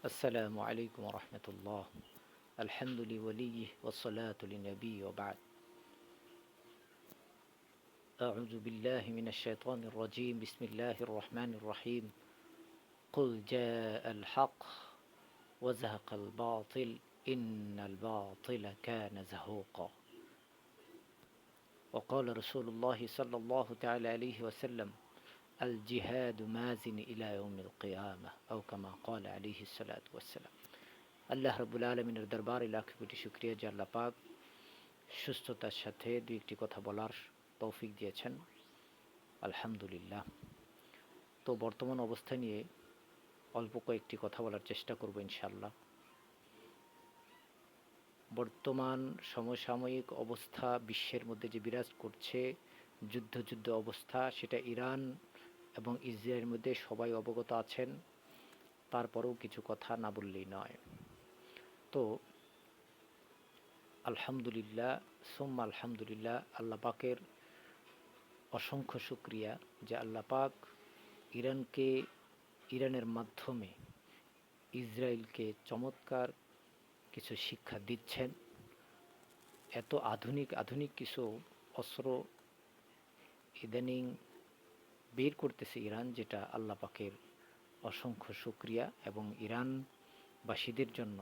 السلام عليكم ورحمة الله. الحمد لوليه والصلاة للنبي وبعد. أعوذ بالله من الشيطان الرجيم. بسم الله الرحمن الرحيم. قل جاء الحق وزهق الباطل إن الباطل كان زهوقا. وقال رسول الله صلى الله تعالى عليه وسلم الجهاد مازن إلى يوم القيامة أو كما قال عليه الصلاة والسلام. আল্লাহ রাব্বুল আলামিনের দরবারে লাখ কোটি শুকরিয়া যে আল্লাহ পাক সুস্থতার সাথে দুই একটি কথা বলার তৌফিক দিয়েছেন, আলহামদুলিল্লাহ। তো বর্তমান অবস্থা নিয়ে অল্প কয়েকটি কথা বলার চেষ্টা করব ইনশাআল্লাহ। বর্তমান সমসাময়িক অবস্থা বিশ্বের মধ্যে যে বিরাজ করছে, যুদ্ধ অবস্থা, সেটা ইরান এবং ইসরায়েলের মধ্যে সবাই অবগত আছেন। তারপরেও কিছু কথা না বললেই নয়। তো আলহামদুলিল্লাহ সুম্মা আলহামদুলিল্লাহ, আল্লাহ পাকের অসংখ্য শুকরিয়া যে আল্লাহ পাক ইরানের মাধ্যমে ইসরায়েলকে চমৎকার কিছু শিক্ষা দিচ্ছেন। এত আধুনিক কিছু অস্ত্র ইদানিং বের করতেছে ইরান, যেটা আল্লাহ পাকের অসংখ্য শুকরিয়া এবং ইরানবাসীদের জন্য,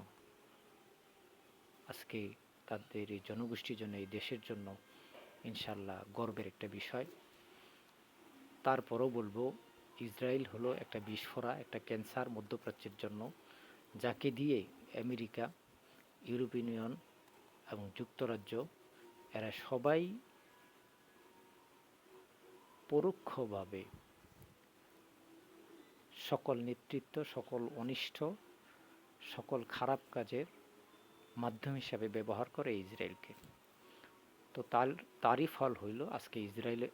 আজকে তাদের এই জনগোষ্ঠীর জন্য, এই দেশের জন্য ইনশাআল্লাহ গর্বের একটা বিষয়। তারপরও বলবো, ইসরায়েল হলো একটা বিস্ফোরা, একটা ক্যান্সার মধ্যপ্রাচ্যের জন্য, যাকে দিয়ে আমেরিকা, ইউরোপিয়ান ইউনিয়ন এবং যুক্তরাজ্য এরা সবাই পরোক্ষভাবে সকল নেতৃত্ব, সকল অনিষ্ট, সকল খারাপ কাজের মাধ্যম হিসাবে ব্যবহার করে ইসরায়েলকে। তো তারই ফল হইল আজকে ইসরায়েলে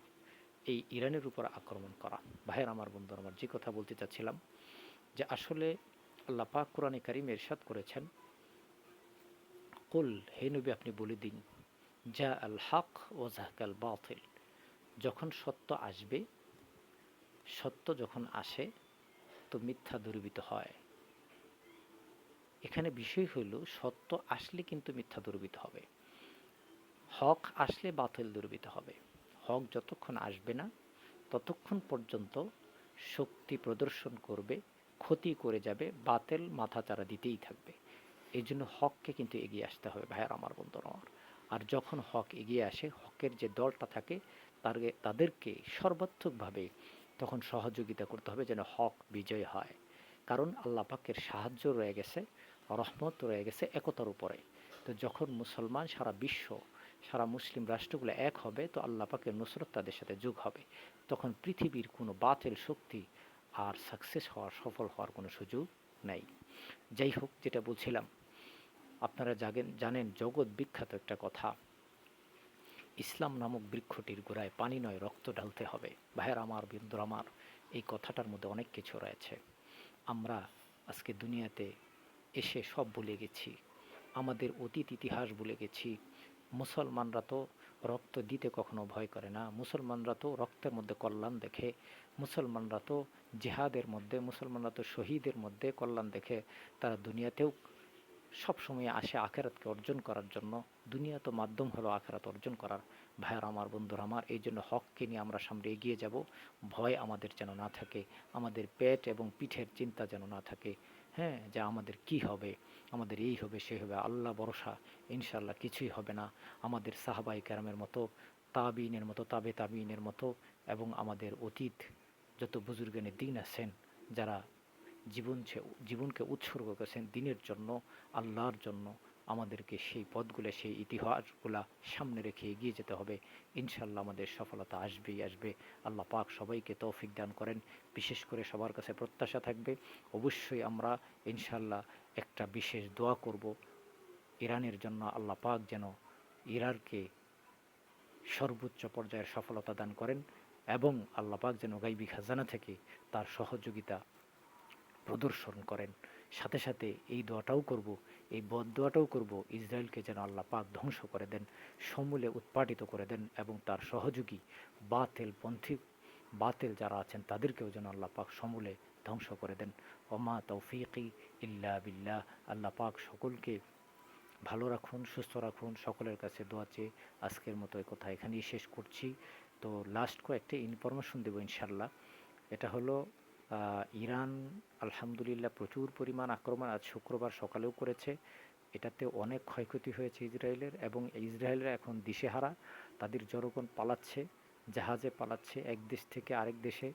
এই ইরানের উপর আক্রমণ করা। ভাইয়ের আমার, বন্ধুর আমার, যে কথা বলতে চাচ্ছিলাম যে আসলে আল্লাহ পাক কোরআনে কারিমে ইরশাদ করেছেন, কুল, হে নবী আপনি বলে দিন, জা আল হক ও জাহাকাল বাতিল, যখন সত্য আসবে, সত্য যখন আসে তো মিথ্যা দূরীভূত হয়। এখানে বিষয় হইল সত্য আসলে কিন্তু মিথ্যা দূরীভূত হবে, হক আসলে বাতিল দূরীভূত হবে। হক যতক্ষণ আসবে না ততক্ষণ পর্যন্ত শক্তি প্রদর্শন করবে, ক্ষতি করে যাবে, বাতিল মাথাচাড়া দিতেই থাকবে। এই জন্য হককে কিন্তু এগিয়ে আসতে হবে ভাইয়ার আমার, বন্ধুরা আমার। আর যখন হক এগিয়ে আসে, হকের যে দলটা থাকে তাদেরকে সর্বাত্মকভাবে তখন সহযোগিতা করতে হবে যেন হক বিজয় হয়। কারণ আল্লাহ পাকের সাহায্য রয়ে গেছে, রহমত রয়ে গেছে একতার উপরে। তো যখন মুসলমান সারা বিশ্ব, সারা মুসলিম রাষ্ট্রগুলো এক হবে, তো আল্লাহ পাকের নুসরত তাদের সাথে যোগ হবে। তখন পৃথিবীর কোনো বাতিল শক্তি আর সাকসেস হওয়ার, সফল হওয়ার কোনো সুযোগ নাই। যাই হোক, যেটা বলছিলাম, আপনারা জানেন জগৎ বিখ্যাত একটা কথা, ইসলাম নামক বৃক্ষটির গোড়ায় পানি নয় রক্ত ঢালতে হবে। ভাইয়ের আমার, বন্ধুর আমার, এই কথাটার মধ্যে অনেক কিছু রয়েছে। আমরা আজকে দুনিয়াতে এসে সব ভুলে গেছি, আমাদের অতীত ইতিহাস ভুলে গেছি। মুসলমানরা তো রক্ত দিতে কখনো ভয় করে না, মুসলমানরা তো রক্তের মধ্যে কল্যাণ দেখে, মুসলমানরা তো জেহাদের মধ্যে, মুসলমানরা তো শহীদের মধ্যে কল্যাণ দেখে। তারা দুনিয়াতেও সবসময় আসে আখেরাতকে অর্জন করার জন্য। দুনিয়া তো মাধ্যম হলো আখেরাত অর্জন করার। ভাইয়ার আমার, বন্ধুর আমার, এই জন্য হককে নিয়ে আমরা সামনে এগিয়ে যাব। ভয় আমাদের যেন না থাকে, আমাদের পেট এবং পিঠের চিন্তা যেন না থাকে। হ্যাঁ, যা আমাদের কি হবে, আমাদের এই হবে সে হবে, আল্লাহ ভরসা, ইনশাল্লাহ কিছুই হবে না। আমাদের সাহাবাই কেরামের মতো, তাবিনের মতো, তাবিনের মতো, এবং আমাদের অতীত যত বুজুর্গানে দিন আছেন, যারা জীবনকে উৎসর্গ করেছেন দিনের জন্য, আল্লাহর জন্য, আমাদেরকে সেই পথগুলো, সেই ইতিহাসগুলা সামনে রেখে এগিয়ে যেতে হবে। ইনশাল্লাহ আমাদের সফলতা আসবেই আসবে। আল্লাহ পাক সবাইকে তৌফিক দান করেন। বিশেষ করে সবার কাছে প্রত্যাশা থাকবে, অবশ্যই আমরা ইনশাল্লাহ একটা বিশেষ দোয়া করব ইরানের জন্য, আল্লাহ পাক যেন ইরানকে সর্বোচ্চ পর্যায়ের সফলতা দান করেন, এবং আল্লাহ পাক যেন গাইবি খাজানা থেকে তার সহযোগিতা প্রদর্শন করেন। সাথে সাথে এই দোয়াটাও করব, এই বদদোয়াটাও করব, ইসরায়েলকে যেন আল্লাহ পাক ধ্বংস করে দেন, সমূলে উৎপাটিত করে দেন, এবং তার সহযোগী বাতিল যারা আছেন তাদেরকেও যেন আল্লাহ পাক সমূলে ধ্বংস করে দেন। ওমা তৌফিকি ইল্লা বিল্লাহ। আল্লাহ পাক সকলকে ভালো রাখুন, সুস্থ রাখুন, সকলের কাছে দোয়া চেয়ে আজকের মতো এই কথা এখানেই শেষ করছি। তো লাস্ট কয়েকটা ইনফরমেশন দেবো ইনশাল্লাহ। এটা হলো ইরান আলহামদুলিল্লাহ প্রচুর পরিমাণ আক্রমণ আজ শুক্রবার সকালেও করেছে। এটাতে অনেক ক্ষয়ক্ষতি হয়েছে ইসরায়েলের, এবং ইসরায়েলরা এখন দিশেহারা। তাদের জনগণ পালাচ্ছে, জাহাজে পালাচ্ছে, এক দেশ থেকে আরেক দেশে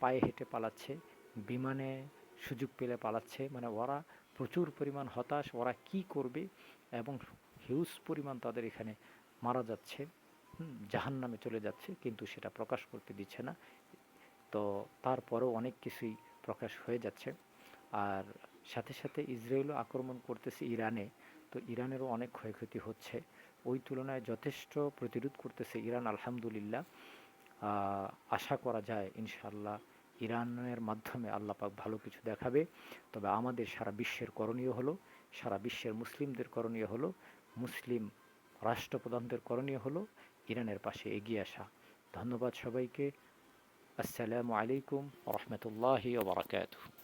পায়ে হেঁটে পালাচ্ছে, বিমানে সুযোগ পেলে পালাচ্ছে। মানে ওরা প্রচুর পরিমাণ হতাশ, ওরা কি করবে, এবং হিউজ পরিমাণ তাদের এখানে মারা যাচ্ছে, জাহান্নামে চলে যাচ্ছে, কিন্তু সেটা প্রকাশ করতে দিচ্ছে না। তো তারপরেও অনেক কিছুই প্রকাশ হয়ে যাচ্ছে। আর সাথে সাথে ইসরায়েলও আক্রমণ করতেছে ইরানে, তো ইরানেরও অনেক ক্ষয়ক্ষতি হচ্ছে। ওই তুলনায় যথেষ্ট প্রতিরোধ করতেছে ইরান আলহামদুলিল্লাহ। আশা করা যায় ইনশাআল্লাহ ইরানের মাধ্যমে আল্লাহ পাক ভালো কিছু দেখাবে। তবে আমাদের সারা বিশ্বের করণীয় হলো, সারা বিশ্বের মুসলিমদের করণীয় হলো, মুসলিম রাষ্ট্রপ্রধানদের করণীয় হলো ইরানের পাশে এগিয়ে আসা। ধন্যবাদ সবাইকে। আসসালামু আলাইকুম ওয়া রাহমাতুল্লাহি ওয়া বারাকাতুহু।